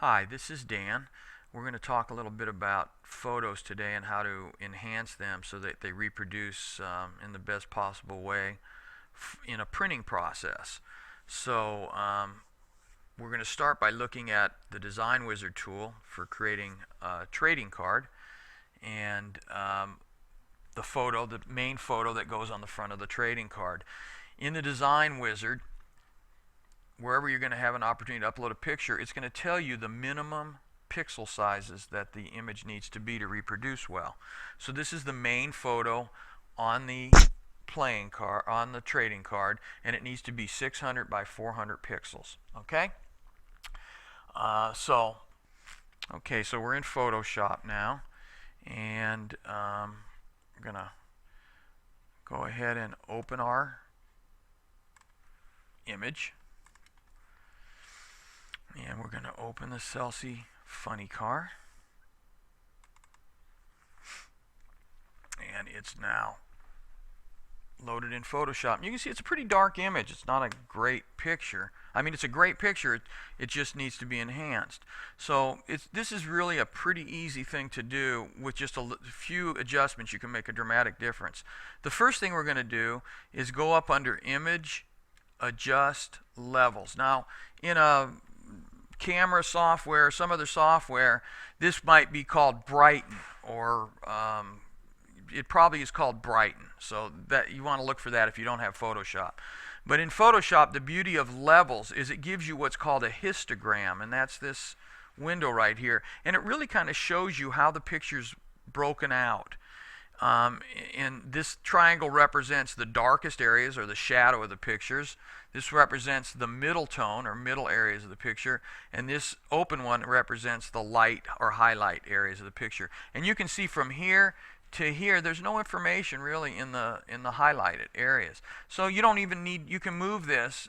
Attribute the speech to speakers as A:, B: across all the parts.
A: Hi, this is Dan. We're going to talk a little bit about photos today and how to enhance them so that they reproduce in the best possible way in a printing process. So we're going to start by looking at the Design Wizard tool for creating a trading card and the main photo that goes on the front of the trading card. In the Design Wizard, wherever you're going to have an opportunity to upload a picture, it's going to tell you the minimum pixel sizes that the image needs to be to reproduce well. So this is the main photo on the playing card, on the trading card, and it needs to be 600 by 400 pixels. Okay? So we're in Photoshop now, and we're going to go ahead and open our image. And we're going to open the Celsi funny car. And it's now loaded in Photoshop. And you can see it's a pretty dark image. It's not a great picture. I mean, it's a great picture. It just needs to be enhanced. So this is really a pretty easy thing to do. With just a few adjustments, you can make a dramatic difference. The first thing we're going to do is go up under Image, Adjust Levels. Now, in a camera software, some other software, this might be called Brighten, or it probably is called Brighten. So that you want to look for that if you don't have Photoshop. But in Photoshop, the beauty of levels is it gives you what's called a histogram, and that's this window right here. And it really kind of shows you how the picture's broken out. And this triangle represents the darkest areas, or the shadow of the pictures. This represents the middle tone, or middle areas of the picture. And this open one represents the light or highlight areas of the picture. And you can see from here to here, there's no information really in the highlighted areas. So you don't even need, you can move this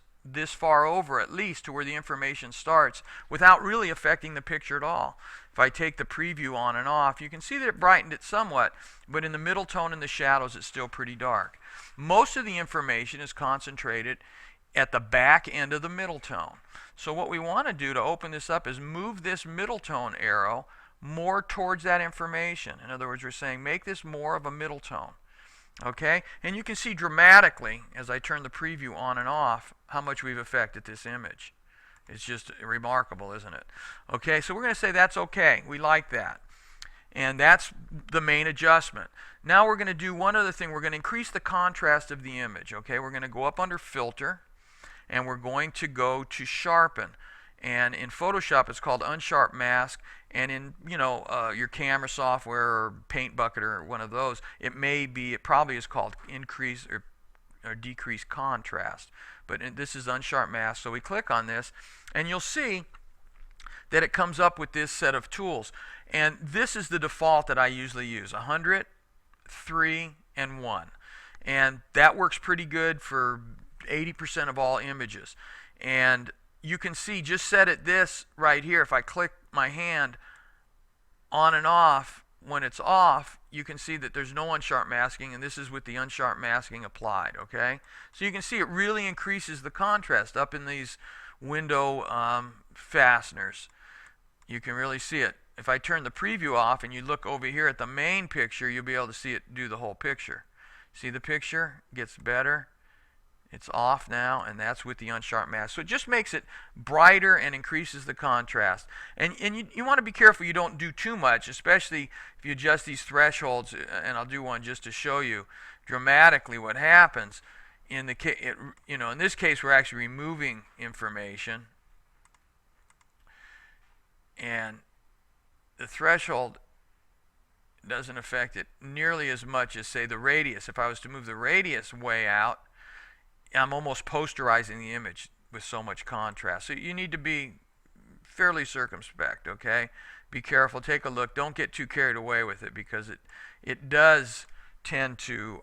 A: far over at least to where the information starts without really affecting the picture at all. If I take the preview on and off, you can see that it brightened it somewhat, but in the middle tone and the shadows, it's still pretty dark. Most of the information is concentrated at the back end of the middle tone. So what we want to do to open this up is move this middle tone arrow more towards that information. In other words, we're saying make this more of a middle tone. Okay? And you can see dramatically, as I turn the preview on and off, how much we've affected this image. It's just remarkable, isn't it? Okay, so we're going to say that's okay. We like that. And that's the main adjustment. Now we're going to do one other thing. We're going to increase the contrast of the image. Okay, we're going to go up under Filter, and we're going to go to Sharpen. And in Photoshop, it's called Unsharp Mask. And in your camera software or Paint Bucket or one of those, it probably is called Increase or Decrease Contrast. But this is Unsharp Mask. So we click on this, and you'll see that it comes up with this set of tools. And this is the default that I usually use: 100, 3, and 1. And that works pretty good for 80% of all images. And you can see, just set it this right here. If I click my hand on and off, when it's off, you can see that there's no unsharp masking, and this is with the unsharp masking applied. Okay, so you can see it really increases the contrast up in these window fasteners. You can really see it. If I turn the preview off and you look over here at the main picture, you'll be able to see it do the whole picture. See, the picture gets better. It's off now, and that's with the unsharp mask. So it just makes it brighter and increases the contrast. And you want to be careful you don't do too much, especially if you adjust these thresholds. And I'll do one just to show you dramatically what happens. In this case, we're actually removing information, and the threshold doesn't affect it nearly as much as, say, the radius. If I was to move the radius way out, I'm almost posterizing the image with so much contrast. So you need to be fairly circumspect, okay? Be careful, take a look. Don't get too carried away with it, because it does tend to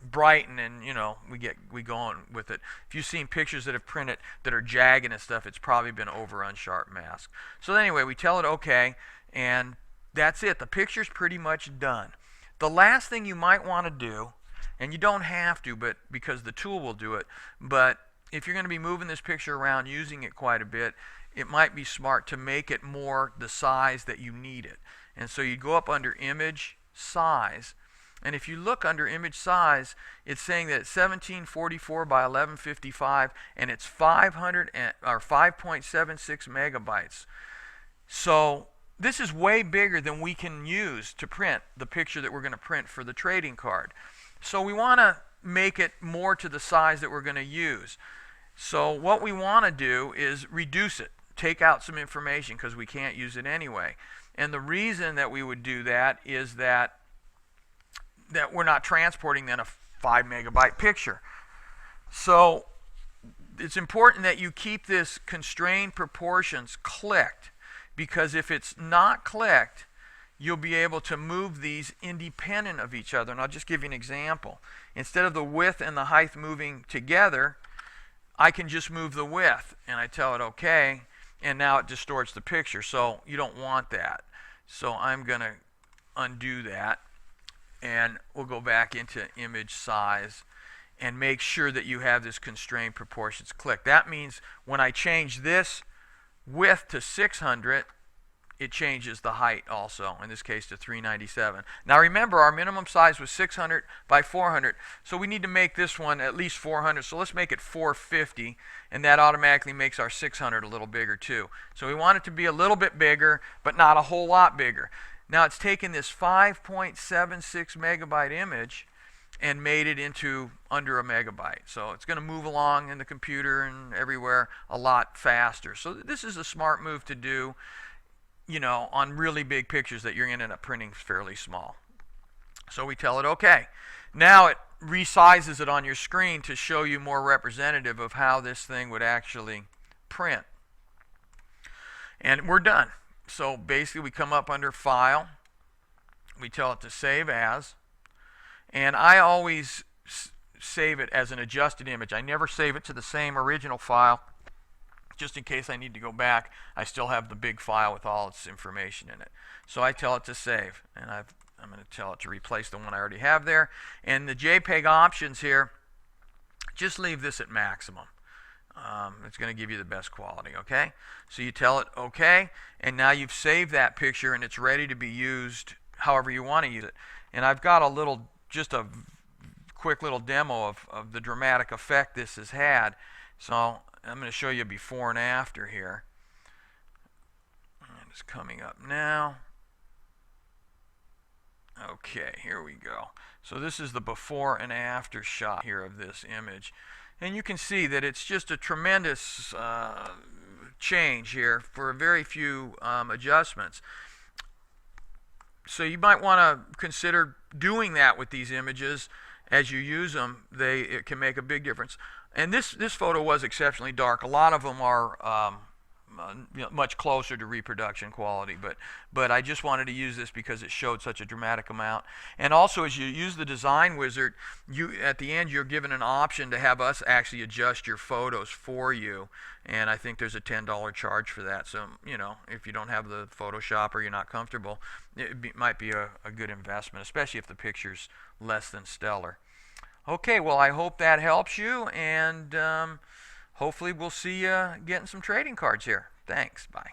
A: brighten, and we go on with it. If you've seen pictures that have printed that are jagged and stuff, it's probably been over unsharp mask. So anyway, we tell it okay, and that's it. The picture's pretty much done. The last thing you might want to do, and you don't have to, but because the tool will do it, but if you're going to be moving this picture around, using it quite a bit, it might be smart to make it more the size that you need it. And so you go up under image size, and if you look under image size, it's saying that it's 1744 by 1155, and it's 5.76 megabytes. So this is way bigger than we can use to print the picture that we're going to print for the trading card. So we want to make it more to the size that we're going to use. So what we want to do is reduce it, take out some information because we can't use it anyway. And the reason that we would do that is that we're not transporting then a 5 megabyte picture. So it's important that you keep this constrained proportions clicked, because if it's not clicked, you'll be able to move these independent of each other. And I'll just give you an example. Instead of the width and the height moving together, I can just move the width, and I tell it OK, and now it distorts the picture. So you don't want that. So I'm going to undo that, and we'll go back into image size and make sure that you have this constrained proportions clicked. That means when I change this width to 600, it changes the height also, in this case to 397. Now remember, our minimum size was 600 by 400, so we need to make this one at least 400. So let's make it 450, and that automatically makes our 600 a little bigger too. So we want it to be a little bit bigger, but not a whole lot bigger. Now it's taken this 5.76 megabyte image and made it into under a megabyte. So it's going to move along in the computer and everywhere a lot faster. So this is a smart move to do, you know, on really big pictures that you're going to end up printing fairly small. So we tell it OK. Now it resizes it on your screen to show you more representative of how this thing would actually print. And we're done. So basically we come up under File. We tell it to Save As. And I always save it as an adjusted image. I never save it to the same original file. Just in case I need to go back, I still have the big file with all its information in it. So I tell it to save, and I'm going to tell it to replace the one I already have there. And the JPEG options here, just leave this at maximum. It's going to give you the best quality, okay? So you tell it OK, and now you've saved that picture, and it's ready to be used however you want to use it. And I've got just a quick little demo of the dramatic effect this has had. So I'm going to show you before and after here. And it's coming up now. Okay, here we go. So this is the before and after shot here of this image. And you can see that it's just a tremendous change here for very few adjustments. So you might want to consider doing that with these images as you use them. It can make a big difference. And this photo was exceptionally dark. A lot of them are much closer to reproduction quality, but I just wanted to use this because it showed such a dramatic amount. And also, as you use the design wizard, at the end you're given an option to have us actually adjust your photos for you, and I think there's a $10 charge for that. So you know, if you don't have the Photoshop or you're not comfortable, it might be a good investment, especially if the picture's less than stellar. Okay, well, I hope that helps you, and hopefully we'll see you getting some trading cards here. Thanks. Bye.